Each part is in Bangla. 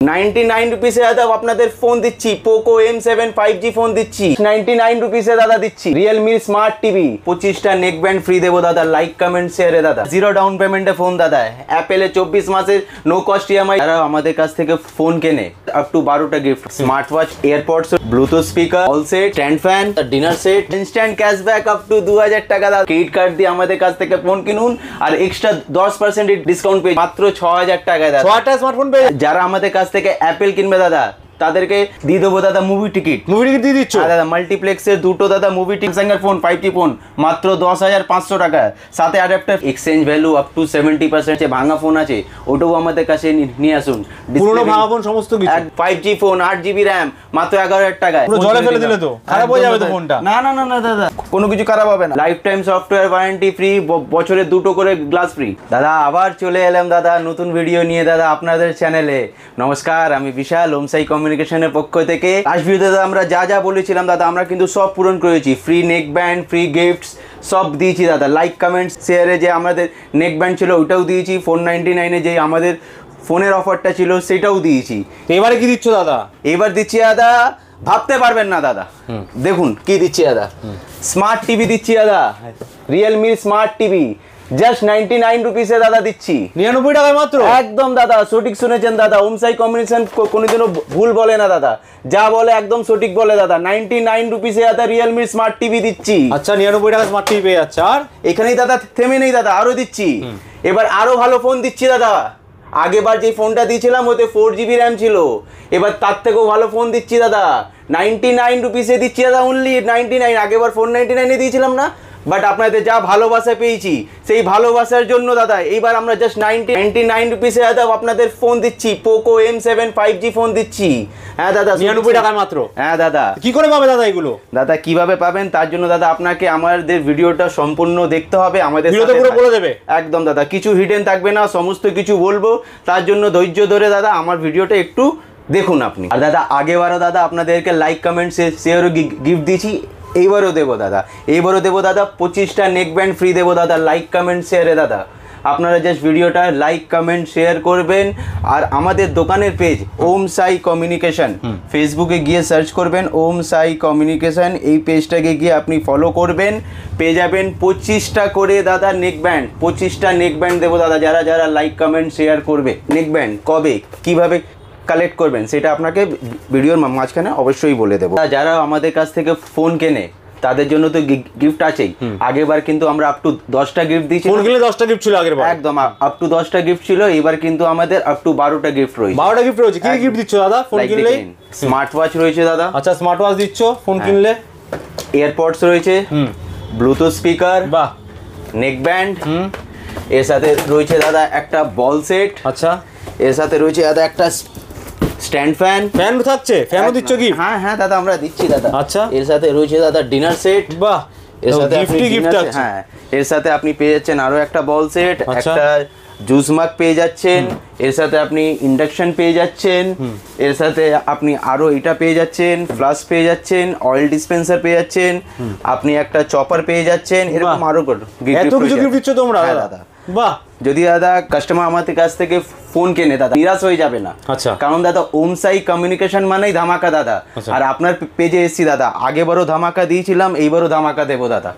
99 রুপিসে দাদা আপনাদের ফোন দিচ্ছি, পোকো M7 5G ফোন দিচ্ছি 99 রুপিসে দাদা দিচ্ছি। রিয়েলমি স্মার্ট টিভি 25টা নেক ব্যান্ড ফ্রি দেবো দাদা, লাইক কমেন্ট শেয়ারে দাদা। জিরো ডাউন পেমেন্টে ফোন দাদা, অ্যাপেলে 24 মাসের নো কস্ট EMI। যারা আমাদের কাছ থেকে ফোন কেনে আপ টু 12টা gift, smart watch, AirPods, Bluetooth speaker, all set, stand fan, dinner set, instant cashback up to 2000 টাকা দাদা। ক্রেডিট কার্ড দিয়ে আমাদের কাছ থেকে ফোন কিনুন আর এক্সট্রা 10% ডিসকাউন্ট পেয়ে মাত্র 6000 টাকায় দাদা। 6টা স্মার্টফোন পেয়ে যারা আমাদের কাছ থেকে অ্যাপেল কিনবে দাদা তাদেরকে দিয়ে দেবো দাদা মুভি টিকিট দিয়ে দিচ্ছ দাদা। মাল্টিপ্লেক্সের দুটো দাদা movie ticket, Samsung phone 5G phone মাত্র 10,500 টাকা, সাথে adapter, exchange value up to 70%। যে ভাঙা ফোন আছে ওটাও আমাদের কাছে নিয়ে আসুন। পুরনো ভাঙা ফোন সমস্ত কিছু, 5G ফোন 8GB র্যাম মাত্র 11,000 টাকায়। জলে ফেলে দিলে তো খারাপ হয়ে যাবে তো ফোনটা। না না না না দাদা, কোনো কিছু খারাপ হবে না। Life time software warranty free, বছরে 2টো করে গ্লাস ফ্রি। দাদা আবার চলে এলাম দাদা নতুন ভিডিও নিয়ে দাদা আপনাদের চ্যানেলে। নমস্কার, আমি বিশাল, ওমসাই কমিউনিকেশনের পক্ষ থেকে। লাস্ট ভিডিওতে দাদা আমরা যা বলেছিলাম দাদা আমরা কিন্তু সব পূরণ করেছি। ফ্রি নেক ব্যান্ড, ফ্রি গিফটস সব দিয়েছি দাদা। লাইক কমেন্ট শেয়ারে যে আমাদের নেক ব্যান্ড ছিল ওটাও দিয়েছি। 499-এ যে আমাদের ফোনের অফারটা ছিল সেটাও দিয়েছি। এবারে কি দিচ্ছ দাদা? এবার দিচ্ছি দাদা, ভাবতে পারবেন না দাদা। দেখুন কি দিচ্ছি দাদা, স্মার্ট টিভি দিচ্ছি দাদা, রিয়েলমি স্মার্ট টিভি জাস্ট 99 রুপিসে দাদা দিচ্ছি। 99 টাকায় মাত্র? একদম দাদা, সঠিক শুনেছেন দাদা। ওমসাই কমিউনিকেশন কোনোদিনও ভুল বলে না দাদা, যা বলে একদম সঠিক বলে দাদা। 99 রুপিসে দাদা রিয়েলমি স্মার্ট টিভি দিচ্ছি। আচ্ছা, 99 টাকা স্মার্ট টিভি পেয়ে যাচ্ছে। আর এখানেই দাদা থেমে নেই দাদা, আরো দিচ্ছি। এবার আরো ভালো ফোন দিচ্ছি দাদা। আগেবার যে ফোনটা দিয়েছিলাম ওতে 4GB র্যাম ছিল, এবার তার থেকেও ভালো ফোন দিচ্ছি দাদা। 99 রুপিসে দিচ্ছি দাদা, অনলি 99। আগেবার 499-এ দিয়েছিলাম না, বাট আপনাদের যা ভালোবাসা পেয়েছি সেই ভালোবাসার জন্য দাদা এইবার আমরা জাস্ট 99 রুপিসে দাদা আপনাদের ফোন দিচ্ছি, পোকো M7 5G ফোন দিচ্ছি। হ্যাঁ দাদা, 99 টাকায় মাত্র। হ্যাঁ দাদা। কি করে পাবে দাদা এগুলো? দাদা কিভাবে পাবেন তার জন্য দাদা আপনাকে আমাদের ভিডিওটা সম্পূর্ণ দেখতে হবে। আমাদের ভিডিওতে পুরো বলে দেবে একদম দাদা, কিছু হিডেন থাকবে না, সমস্ত কিছু বলবো। তার জন্য ধৈর্য ধরে দাদা আমার ভিডিওটা একটু দেখুন আপনি। আর দাদা আগেবারও দাদা আপনাদেরকে লাইক কমেন্ট শেয়ারও গিফট দিয়েছি, এইবারও দেবো দাদা। 25টা নেক ব্যান্ড ফ্রি দেবো দাদা, লাইক কমেন্ট শেয়ারে দাদা। আপনারা জাস্ট ভিডিওটা লাইক কমেন্ট শেয়ার করবেন। আর আমাদের দোকানের পেজ ওমসাই কমিউনিকেশন, ফেসবুকে গিয়ে সার্চ করবেন ওমসাই কমিউনিকেশন, এই পেজটাকে গিয়ে আপনি ফলো করবেন, পেয়ে যাবেন 25টা করে দাদা নেক ব্যান্ড। 25টা নেক ব্যান্ড দেবো দাদা যারা যারা লাইক কমেন্ট শেয়ার করবে। নেক ব্যান্ড কবে কিভাবে কালেক্ট করবেন সেটা আপনাকে ভিডিওর মাঝখানে অবশ্যই বলে দেবো। যারা আমাদের কাছ থেকে ফোন কেনে তাদের জন্য তো গিফট আছেই। আগেরবার কিন্তু আমরা আপ টু 10টা গিফট দিয়েছি। ফোন কিনলে 10টা গিফট ছিল আগেরবার? একদম আপ টু 10টা গিফট ছিল। এবার কিন্তু আমাদের আপ টু 12টা গিফট রয়েছে। 12টা গিফট রয়েছে। কি গিফট দিচ্ছ দাদা ফোন কিনলে? স্মার্ট ওয়াচ রয়েছে দাদা। আচ্ছা, স্মার্ট ওয়াচ দিচ্ছ ফোন কিনলে। এয়ারপডস রয়েছে, ব্লুটুথ স্পিকার, বাহ, নেক ব্যান্ড, এর সাথে রয়েছে দাদা একটা বল সেট। আচ্ছা, এর সাথে রয়েছে দাদা একটা স্ট্যান্ড ফ্যান। ফ্যানও থাকছে? ফ্যানও দিচ্ছ গিফট? হ্যাঁ হ্যাঁ দাদা আমরা দিচ্ছি দাদা। আচ্ছা, এর সাথে রয়েছে দাদা ডিনার সেট। বাহ, এর সাথে গিফট আছে। হ্যাঁ, এর সাথে আপনি পেয়ে যাচ্ছেন আরো একটা বল সেট, আচ্ছা, একটা জুস মাগ পেয়ে যাচ্ছেন, এর সাথে আপনি ইন্ডাকশন পেয়ে যাচ্ছেন, এর সাথে আপনি আরো এটা পেয়ে যাচ্ছেন, ফ্লাস্ক পেয়ে যাচ্ছেন, অয়েল ডিসপেন্সার পেয়ে যাচ্ছেন, আপনি একটা চপার পেয়ে যাচ্ছেন। এরকম আরো এত কিছু গিফট দিচ্ছ তোমরা দাদা। বাহ, যদি দাদা কাস্টমার আমাদের কাছ থেকে ফোন কেনে দাদা নিরাশ হয়ে যাবে না। আচ্ছা, কারণ দাদা ওমসাই কমিউনিকেশন মানেই ধামাকা দাদা। আর আপনার পেজে এসেছি দাদা, আগেবারও ধামাকা দিয়েছিলাম, এইবারও ধামাকা দেবো দাদা।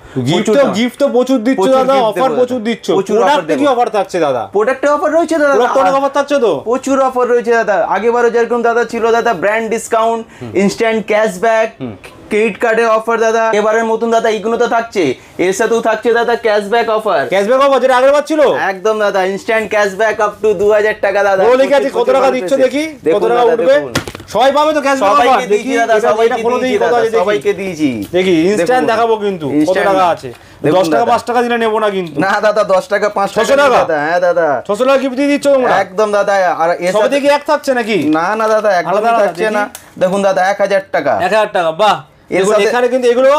গিফট তো প্রচুর দিচ্ছ দাদা, অফার প্রচুর দিচ্ছ। প্রোডাক্টে কি অফার থাকছে দাদা? প্রোডাক্টে অফার রয়েছে দাদা, অফার থাকছে তো প্রচুর অফার রয়েছে দাদা। আগেবারও যেরকম দাদা ছিল দাদা brand discount, instant cashback, credit কার্ডের অফার দাদা। এবারের মতন দাদা এইগুলো তো থাকছে, এর সাথেও থাকছে দাদা ক্যাশব্যাক অফার। ক্যাশব্যাক অফার যেটা আগেরবার ছিল? একদম দাদা, ইনস্ট্যান্ট ক্যাশব্যাক আপ টু 2000 টাকা দাদা। বলে দেখি আছে কত টাকা দিচ্ছ, দেখি কত টাকা উঠবে। সবাই পাবে তো ক্যাশব্যাক অফার? সবাইকে দিয়েছি দাদা, সবাইকে দিয়েছি। দেখি ইনস্ট্যান্ট দেখাবো কিন্তু কত টাকা আছে। 10 টাকা 5 টাকা দিলে নেবো না কিন্তু। না দাদা, 10 টাকা 5 টাকা। হ্যাঁ দাদা, 600 টাকা গিফট দিয়ে দিচ্ছ তোমরা? একদম দাদা। আর এর সাথে দেখি এক থাকছে নাকি? না না দাদা, একদম থাকছে না। দেখুন দাদা 1000 টাকা। 1000 টাকা, বাহ। এখানে কিন্তু এগুলো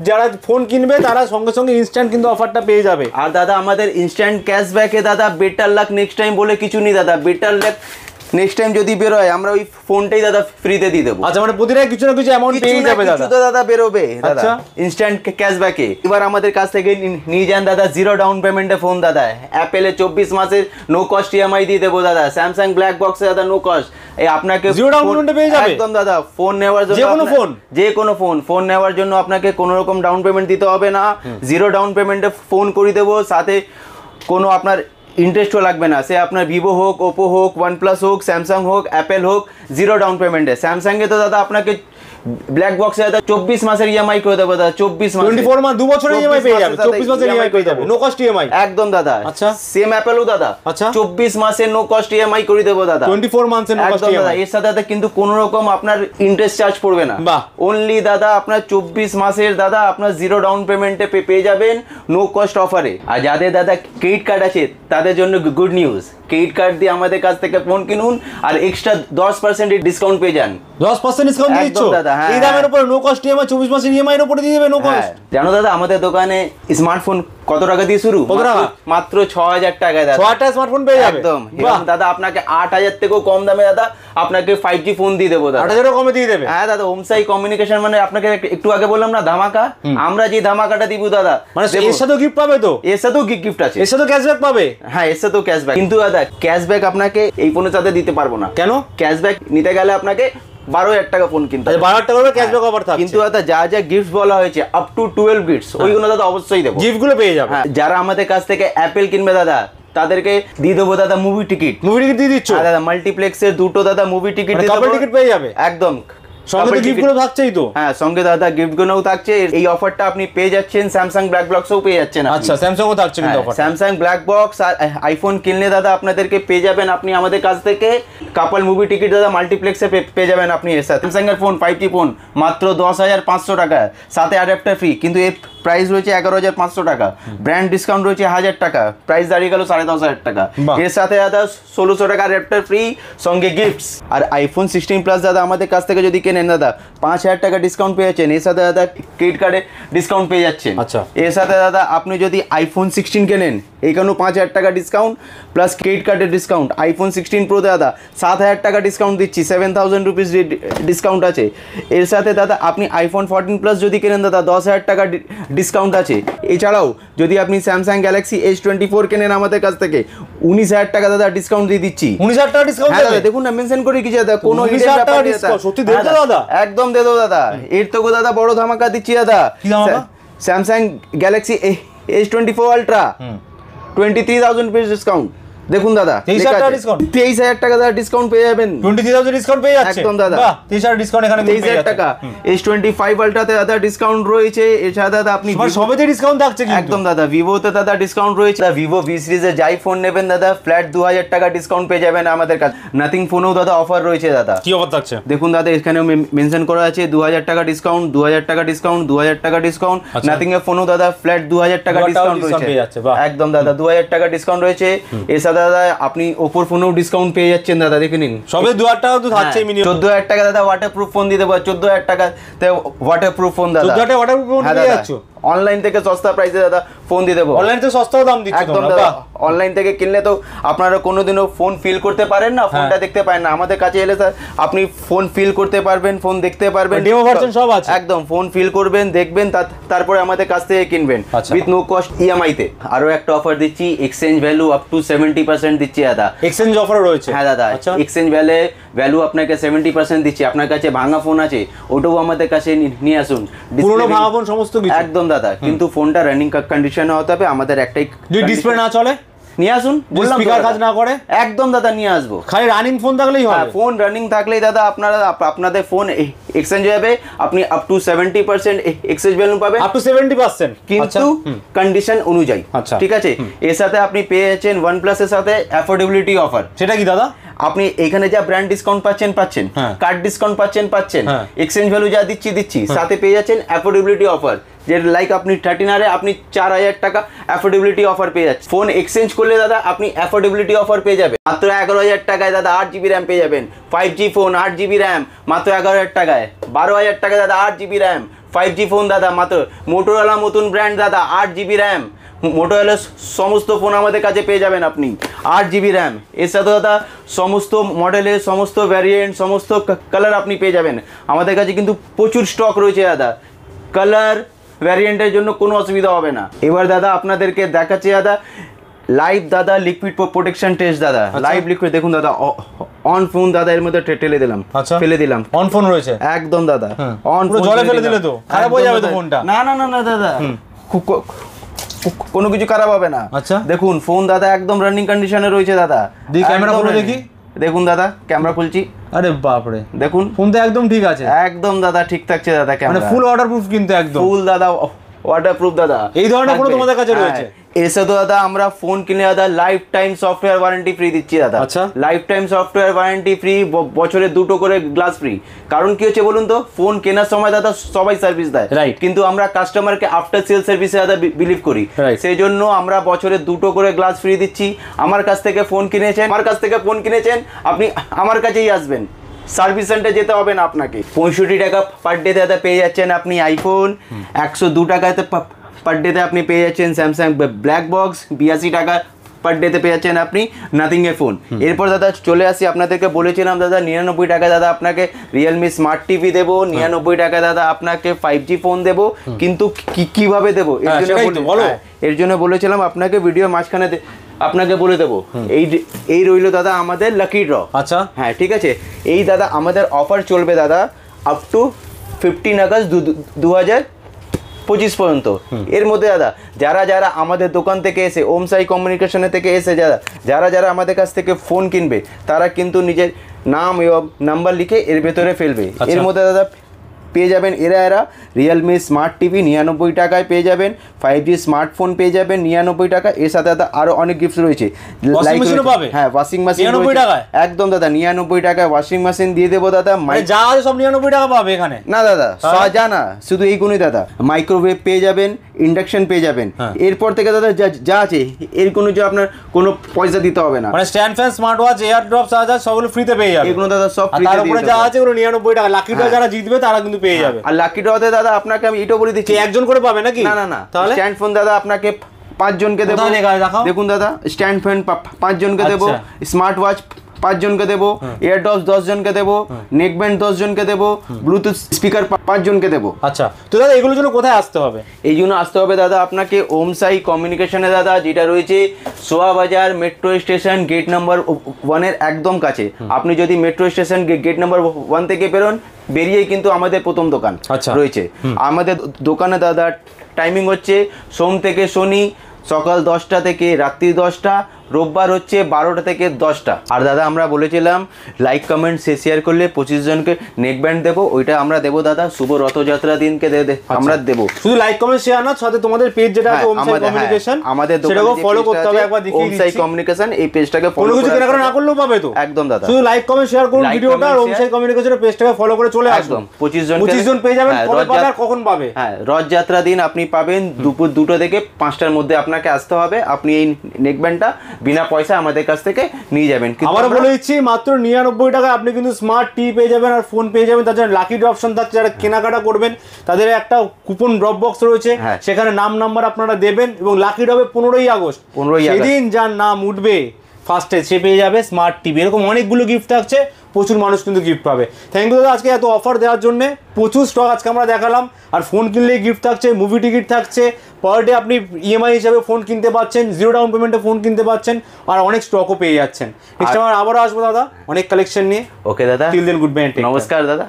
যারা ফোন কিনবে তারা সঙ্গে সঙ্গে ইনস্ট্যান্ট কিন্তু অফারটা পেয়ে যাবে। আর দাদা আমাদের ইনস্ট্যান্ট ক্যাশব্যাকে দাদা বেটার লাক নেক্সট টাইম বলে কিছু নেই দাদা। বেটার লাক নেক্সট টাইম যদি বের হয় আমরা ওই ফোনটাই দাদা ফ্রিতে দিয়ে দেবো। আচ্ছা, মানে প্রতিটা কিছু না কিছু অ্যামাউন্ট পেয়ে যাবে দাদা। কিছু তো দাদা বেরোবে দাদা আচ্ছা। ইনস্ট্যান্ট ক্যাশব্যাকে। এবার আমাদের কাছ থেকে নিয়ে যান দাদা জিরো ডাউন পেমেন্টে ফোন দাদা, অ্যাপেলে 24 মাসের নো কস্ট ইএমআই দিয়ে দেবো দাদা, স্যামসাং ব্ল্যাক বক্সে দাদা নো কস্ট। এই আপনাকে জিরো ডাউন পেমেন্টে পেয়ে যাবে একদম দাদা। ফোন নেওয়ার জন্য যে কোনো ফোন নেওয়ার জন্য আপনাকে কোনো রকম ডাউন পেমেন্ট দিতে হবে না, জিরো ডাউন পেমেন্টে ফোন করে দেবো, সাথে কোনো আপনার ইন্টারেস্টও লাগবে না। সে আপনার ভিভো হোক, ওপো হোক, ওয়ানপ্লাস হোক, স্যামসাং হোক, অ্যাপেল হোক, জিরো ডাউন পেমেন্টে। স্যামসাংয়ে তো দাদা আপনাকে ব্ল্যাক বক্সে দাদা 24 মাসের ইএমআই করে দেবো দাদা, 24 মাস 24 মাস 2 বছরের ইএমআই পেয়ে যাবে, 24 মাসের ইএমআই পেয়ে যাবে, নো কস্ট ইএমআই একদম দাদা। আচ্ছা, সেম অ্যাপেলও দাদা আচ্ছা 24 মাসের নো কস্ট ইএমআই করে দেবো দাদা, 24 মান্থের নো কস্ট ইএমআই। এর সাথে দাদা কিন্তু কোনো রকম আপনার ইন্টারেস্ট চার্জ পড়বে না, অনলি দাদা আপনার 24 মাসের দাদা আপনার জিরো ডাউন পেমেন্টে পেয়ে যাবেন নো কস্ট অফারে। আর যাদের দাদা ক্রেডিট কার্ড আছে তাদের জন্য গুড নিউজ, ক্রেডিট কার্ড দিয়ে আমাদের কাছ থেকে ফোন কিনুন আর এক্সট্রা 10% ডিসকাউন্ট পেয়ে যান। 10% ডিসকাউন্ট দিচ্ছ দাদা? হ্যাঁ, এই দামের উপরে নো কস্ট ইএমআই 24 মাসের ইএমআই এর উপরে দিয়ে দেবে নো কস্ট। জানো দাদা আমাদের দোকানে স্মার্টফোন কত টাকা দিয়ে শুরু? কত টাকা? মাত্র 6000 টাকায় দাদা 6000 টাকা স্মার্টফোন পেয়ে যাবে একদম। দাদা আপনাকে 8000 থেকেও কম দামে দাদা আপনাকে 5G ফোন দিয়ে দেবো দাদা, 8000 কমে দিয়ে দেবে। হ্যাঁ দাদা, ওমসাই কমিউনিকেশন মানে আপনাকে একটু আগে বললাম না ধামাকা, আমরা যে ধামাকাটা দিব দাদা, মানে এর সাথেও গিফট পাবে তো? এর সাথেও গিফট আছে, এর সাথেও ক্যাশব্যাক পাবে। হ্যাঁ এর সাথেও ক্যাশব্যাক, কিন্তু দাদা ক্যাশব্যাক আপনাকে এই ফোনের সাথে দিতে পারবো না। কেন? ক্যাশব্যাক নিতে গেলে আপনাকে 12000 টাকা ফোন কিনতে হবে। 12000 টাকা ক্যাশব্যাক অফার থাকছে, কিন্তু দাদা যা যা গিফট বলা হয়েছে আপ টু 12 গিফটস ওইগুলো দাদা অবশ্যই দেবো, গিফট গুলো পেয়ে যাবে। যারা আমাদের কাছ থেকে অ্যাপেল কিনবে দাদা তাদেরকে দিয়ে দেবো দাদা মুভি টিকিট দিয়ে দিচ্ছ দাদা, মাল্টিপ্লেক্সের 2টো দাদা মুভি টিকিট দিয়ে দেবো, টিকিট পেয়ে যাবে একদম। সঙ্গে তো গিফট গুলো থাকছেই তো। হ্যাঁ সঙ্গে দাদা গিফট গুলোও থাকছে। এই অফারটা আপনি পেয়ে যাচ্ছেন স্যামসাং ব্ল্যাক বক্সও পেয়ে যাচ্ছেন। আচ্ছা, স্যামসাংও থাকছে কিন্তু অফার। স্যামসাং ব্ল্যাক বক্স আর আইফোন কিনলে দাদা আপনাদেরকে পেয়ে যাবেন আপনি আমাদের কাছ থেকে কাপল মুভি টিকিট দাদা মাল্টিপ্লেক্সে পেয়ে যাবেন আপনি। এর সাথে স্যামসাং এর ফোন 5G ফোন মাত্র 10,500 টাকা, সাথে অ্যাডাপ্টার ফ্রি, কিন্তু এর প্রাইস রয়েছে 11,500 টাকা, ব্র্যান্ড ডিসকাউন্ট রয়েছে 1000 টাকা, প্রাইস দাঁড়িয়ে গেল 10,500 টাকা। এর সাথে দাদা 1600 টাকা অ্যাডাপ্টার ফ্রি সঙ্গে গিফটস। আর আইফোন 16 প্লাস দাদা আমাদের কাছ থেকে যদি কেনেন দাদা 5000 টাকা ডিসকাউন্ট পেয়ে যাচ্ছেন, এর সাথে দাদা ক্রেডিট কার্ডে ডিসকাউন্ট পেয়ে যাচ্ছেন। আচ্ছা, এর সাথে দাদা আপনি যদি আইফোন 16 কেনেন এখানেও 5000 টাকা ডিসকাউন্ট প্লাস ক্রেডিট কার্ডের ডিসকাউন্ট। আইফোন 16 প্রো দাদা 7000 টাকা ডিসকাউন্ট দিচ্ছি, 7000 রুপিস ডিসকাউন্ট আছে। এর সাথে দাদা আপনি আইফোন 14 প্লাস যদি কেনেন দাদা 10,000 টাকা ডিসকাউন্ট আছে। এছাড়াও যদি আপনি স্যামসাং গ্যালাক্সি S24 কেনেন আমাদের কাছ থেকে 19,000 টাকা দাদা ডিসকাউন্ট দিয়ে দিচ্ছি। 19,000 টাকা ডিসকাউন্ট দাদা দেখুন না মেনশন করে কিছু দাদা, কোনো হিডেন ব্যাপার নেই দাদা, সত্যি দেব তো দাদা? একদম দেবো দাদা, এর থেকে দাদা বড় ধামাকা দিচ্ছি দাদা। কি ধামাকা? Samsung Galaxy S24 ultra 23,000 rupees discount. দেখুন দাদা 23,000 টাকা দাদা ডিসকাউন্ট পেয়ে যাবেন, 23,000 ডিসকাউন্ট পেয়ে যাচ্ছে একদম দাদা। বাহ, 23,000 ডিসকাউন্ট এখানে 23,000 টাকা। S25 আলট্রাতে দাদা ডিসকাউন্ট রয়েছে। এছাড়া দাদা আপনি সবেতে ডিসকাউন্ট থাকছে কিন্তু একদম দাদা। ভিভোতে দাদা ডিসকাউন্ট রয়েছে, ভিভো ভি সিরিজের যাই ফোন নেবেন দাদা ফ্ল্যাট 2000 টাকা ডিসকাউন্ট পেয়ে যাবেন আমাদের কাছে। নাথিং ফোনেও দাদা অফার রয়েছে দাদা। কি অফার থাকছে দেখুন দাদা, এখানেও মেনশন করা আছে 2000 টাকা ডিসকাউন্ট, 2000 টাকা ডিসকাউন্ট, 2000 টাকা ডিসকাউন্ট। নাথিং এর ফোনও দাদা ফ্ল্যাট 2000 টাকা ডিসকাউন্ট রয়েছে একদম দাদা, 2000 টাকা ডিসকাউন্ট রয়েছে। এর সাথে দাদা আপনি ওপোর ফোনেও ডিসকাউন্ট পেয়ে যাচ্ছেন দাদা, দেখে নিন। সবে 2000 টাকা তো থাকছে মিনিমাম। 14,000 টাকা দাদা ওয়াটারপ্রুফ ফোন দিয়ে দেবো, 14,000 টাকাতে ওয়াটারপ্রুফ ফোন দাদা, 14,000 টাকা ওয়াটারপ্রুফ ফোন পেয়ে যাচ্ছ। অনলাইন থেকে সস্তা প্রাইসে দাদা ফোন দিয়ে দেবো, অনলাইন থেকে সস্তাও দাম দিচ্ছ একদম দাদা। অনলাইন থেকে কিনলে তো আপনারা কোনোদিনও ফোন ফিল করতে পারেন না, ফোনটা দেখতে পারেন না। আমাদের কাছে এলে স্যার আপনি ফোন ফিল করতে পারবেন, ফোন দেখতে পারবেন, ডেমো ভার্সন সব আছে একদম। ফোন ফিল করবেন, দেখবেন, তারপরে আমাদের কাছ থেকে কিনবেন উইথ নো কস্ট ইএমআই তে। আরো একটা অফার দিচ্ছি, এক্সচেঞ্জ ভ্যালু আপ টু 70% দিচ্ছি দাদা। এক্সচেঞ্জ অফার রয়েছে? হ্যাঁ দাদা, এক্সচেঞ্জ ভ্যালু আপনাকে 70% দিচ্ছি। আপনার কাছে ভাঙা ফোন আছে ওটাও আমাদের কাছে নিয়ে আসুন, পুরনো ভাঙা ফোন সমস্ত কিছু একদম দাদা, কিন্তু ফোনটা রানিং কন্ডিশনে হতে হবে। আমাদের একটাই ডিসপ্লে না চলে নিয়ে আসুন, স্পিকার কাজ না করে একদম দাদা নিয়ে আসবো। খালি রানিং ফোন থাকলেই হবে, ফোন রানিং থাকলেই দাদা আপনাদের ফোন এক্সচেঞ্জ হবে। আপনি আপ টু 70% এক্সচেঞ্জ ভ্যালু পাবেন, আপ টু 70%, কিন্তু কন্ডিশন অনুযায়ী। ঠিক আছে, এর সাথে আপনি পেয়ে যাচ্ছেন OnePlus এর সাথে অ্যাফোর্ডেবিলিটি অফার। সেটা কি দাদা? আপনি এখানে যা ব্র্যান্ড ডিসকাউন্ট পাচ্ছেন কার্ড ডিসকাউন্ট পাচ্ছেন, এক্সচেঞ্জ ভ্যালু যা দিচ্ছি সাথে পেয়ে যাচ্ছেন অ্যাফোর্ডেবিলিটি অফার। যে লাইক আপনি 13 আপনি 4000 টাকা অ্যাফোর্ডেবিলিটি অফার পেয়ে যাচ্ছেন। ফোন এক্সচেঞ্জ করলে দাদা আপনি অ্যাফোর্ডেবিলিটি অফার পেয়ে যাবেন মাত্র 11,000 টাকায় দাদা। 8GB র্যাম পেয়ে যাবেন, 5G ফোন 8GB র্যাম মাত্র 11,000 টাকায়। 12,000 টাকা দাদা 8GB র্যাম 5G ফোন দাদা মাত্র। মোটোরোলা নতুন ব্র্যান্ড দাদা 8GB র্যাম মোটোরোলা সমস্ত ফোন আমাদের কাছে পেয়ে যাবেন আপনি। 8 GB র্যাম, এর সাথে দাদা সমস্ত মডেলের সমস্ত ভ্যারিয়েন্ট সমস্ত কালার আপনি পেয়ে যাবেন। আমাদের কাছে কিন্তু প্রচুর স্টক রয়েছে দাদা, কালার ভ্যারিয়েন্টের জন্য কোনো অসুবিধা হবে না। এবার দাদা আপনাদেরকে দেখাচ্ছি দাদা লাইভ দাদা লিকুইড প্রোটেকশন টেস্ট দাদা, লাইভ লিকুইড দেখুন দাদা, অন ফোন দাদা এর মধ্যে টেলে দিলাম, ফেলে দিলাম, অন ফোন রয়েছে একদম দাদা, অন ফোন জলে ফেলে দিলে তো খারাপ হয়ে যাবে তো ফোনটা। না না না না দাদা, কোনো কিছু খারাপ হবে না। আচ্ছা দেখুন ফোন দাদা একদম রানিং কন্ডিশনে রয়েছে দাদা। দি ক্যামেরা খুলে দেখি, দেখুন দাদা ক্যামেরা খুলছি, আরে বাপরে দেখুন ফোন তো একদম ঠিক আছে, একদম দাদা ঠিক থাকছে দাদা, মানে ক্যামেরা ফুল ওয়াটারপ্রুফ কিন্তু একদম ফুল দাদা ওয়াটারপ্রুফ দাদা। এই ধরনের ফোন তোমাদের কাছে রয়েছে? এসে তো দাদা আমরা ফোন কিনে দাদা life time software warranty free দিচ্ছি দাদা। আচ্ছা life time software warranty free, বছরে 2টো করে গ্লাস ফ্রি। কারণ কি হচ্ছে বলুন তো, ফোন কেনার সময় দাদা সবাই সার্ভিস দেয়, রাইট, কিন্তু আমরা কাস্টমারকে আফটার সেল সার্ভিসে দাদা বিলিভ করি, সেই জন্য আমরা বছরে 2টো করে গ্লাস ফ্রি দিচ্ছি। আমার কাছ থেকে ফোন কিনেছেন আপনি আমার কাছেই আসবেন, সার্ভিস সেন্টার যেতে হবে না আপনাকে। 65 টাকা পার ডে দাদা পেয়ে যাচ্ছেন আপনি আইফোন, 102 টাকাতে পার ডেতে আপনি পেয়ে যাচ্ছেন স্যামসাং ব্ল্যাক বক্স, 82 টাকা পার ডেতে পেয়ে যাচ্ছেন আপনি নাথিং এর ফোন। এরপর দাদা চলে আসি, আপনাদেরকে বলেছিলাম দাদা 99 টাকা দাদা আপনাকে রিয়েলমি স্মার্ট টিভি দেবো, 99 টাকা দাদা আপনাকে 5G ফোন দেবো, কিন্তু কিভাবে দেবো এর জন্য বলেছিলাম আপনাকে ভিডিও মাঝখানে আপনাকে বলে দেবো। এই রইলো দাদা আমাদের লাকি ড্র। আচ্ছা হ্যাঁ ঠিক আছে, এই দাদা আমাদের অফার চলবে দাদা আপ টু 15 আগস্ট 2025 পর্যন্ত। এর মধ্যে দাদা যারা আমাদের দোকান থেকে এসে ওম সাই কমিউনিকেশনের থেকে এসে যারা আমাদের কাছ থেকে ফোন কিনবে, তারা কিন্তু নিজের নাম এবং নাম্বার লিখে এর ভেতরে ফেলবে। এর মধ্যে দাদা পেয়ে যাবেন এরা রিয়েলমি স্মার্ট টিভি 99 টাকায় পেয়ে যাবেন, 5G স্মার্টফোন পেয়ে যাবেন 99 টাকা। এর সাথে দাদা আরো অনেক গিফট রয়েছে, হ্যাঁ ওয়াশিং মেশিন একদম দাদা 99 টাকায় ওয়াশিং মেশিন দিয়ে দেবো দাদা। যা আছে সব 99 টাকা পাবে এখানে? না দাদা যা না, শুধু এইগুলোই দাদা। মাইক্রোওয়েভ পেয়ে যাবেন, ইন্ডাকশন পেয়ে যাবেন। এরপর থেকে দাদা যা আছে এর কোনো যে আপনার কোনো পয়সা দিতে হবে না, মানে stand fan, smart watch, air drop charger সবগুলো ফ্রিতে পেয়ে যাবে। এগুলো দাদা সব ফ্রিতে, তারপরে যা আছে ওগুলো 99 টাকা। লাকি ড্র যারা জিতবে তারা কিন্তু পেয়ে যাবে। আর লাকি ড্রতে দাদা আপনাকে আমি এটাও বলে দিচ্ছি, একজন করে পাবে নাকি? না না না, স্ট্যান্ড ফোন দাদা আপনাকে 5 জনকে দেবো। দেখুন দাদা স্ট্যান্ড ফ্যান 5 জনকে দেবো, স্মার্ট ওয়াচ 5 জনকে দেবো, এয়ারড্রপস 10 জনকে দেবো, নেকব্যান্ড 10 জনকে দেবো, ব্লুটুথ স্পিকার 5 জনকে দেবো। আচ্ছা তো দাদা এগুলোর জন্য কোথায় আসতে হবে? এই জন্য আসতে হবে দাদা আপনাকে ওম সাই কমিউনিকেশনে দাদা, যেটা রয়েছে সোয়া বাজার মেট্রো স্টেশন গেট নাম্বার 1 এর একদম কাছে। আপনি যদি মেট্রো স্টেশন গেট নাম্বার 1 থেকে বেরিয়েই কিন্তু আমাদের প্রথম দোকান রয়েছে। আমাদের দোকানে দাদা টাইমিং হচ্ছে সোম থেকে শনি সকাল 10টা থেকে রাত্রি 10টা, রোববার হচ্ছে 12টা থেকে 10টা। আর দাদা আমরা বলেছিলাম লাইক কমেন্ট শেয়ার করলে 25 জনকে নেক ব্যান্ড দেবো, ওইটা আমরা দেবো দাদা শুভ রথযাত্রা দিনকে আমরা দেবো। শুধু লাইক কমেন্ট শেয়ার না, সাথে তোমাদের পেজ যেটা আছে ওম সাই কমিউনিকেশন, আমাদের সেটাকে ফলো করতে হবে। একবার দেখিয়ে দিচ্ছি ওম সাই কমিউনিকেশন, এই পেজটাকে ফলো কিছু কেনাকাটা না করলেও পাবে তো একদম দাদা। শুধু লাইক কমেন্ট শেয়ার করুন ভিডিওটা, আর ওম সাই কমিউনিকেশনের পেজটাকে ফলো করে চলে আসুন। 25 জন পেয়ে যাবেন। কবে পাবে আর কখন পাবে? হ্যাঁ রথযাত্রা দিন আপনি পাবেন দুপুর 2টা থেকে 5টার মধ্যে আপনাকে আসতে হবে। আপনি এই নেক ব্যান্ডটা বিনা পয়সা আমাদের কাছ থেকে নিয়ে যাবেন। আমরা বলে দিচ্ছি মাত্র 99 টাকায় আপনি কিন্তু স্মার্ট টিভি পেয়ে যাবেন আর ফোন পেয়ে যাবেন। তাছাড়া লাকি ড্র অপশন থাকছে, যারা কেনাকাটা করবেন তাদের একটা কুপন ড্রপ বক্স রয়েছে, সেখানে নাম নাম্বার আপনারা দেবেন এবং লাকি ড্রবে 15ই আগস্ট সেদিন যার নাম উঠবে ফার্স্টে সে পেয়ে যাবে স্মার্ট টিভি। এরকম অনেকগুলো গিফট থাকছে, প্রচুর মানুষ কিন্তু গিফট পাবে। থ্যাংক ইউ দাদা আজকে এত অফার দেওয়ার জন্য। প্রচুর স্টক আজকে আমরা দেখালাম, আর ফোন কিনলেই গিফট থাকছে, মুভি টিকিট থাকছে, পার ডে আপনি ইএমআই হিসাবে ফোন কিনতে পাচ্ছেন, 0 ডাউন পেমেন্টে ফোন কিনতে পাচ্ছেন, আর অনেক স্টকও পেয়ে যাচ্ছেন। নেক্সট আবারও আসবো দাদা অনেক কালেকশন নিয়ে। ওকে দাদা, টিল দেন গুড বাই, নমস্কার দাদা।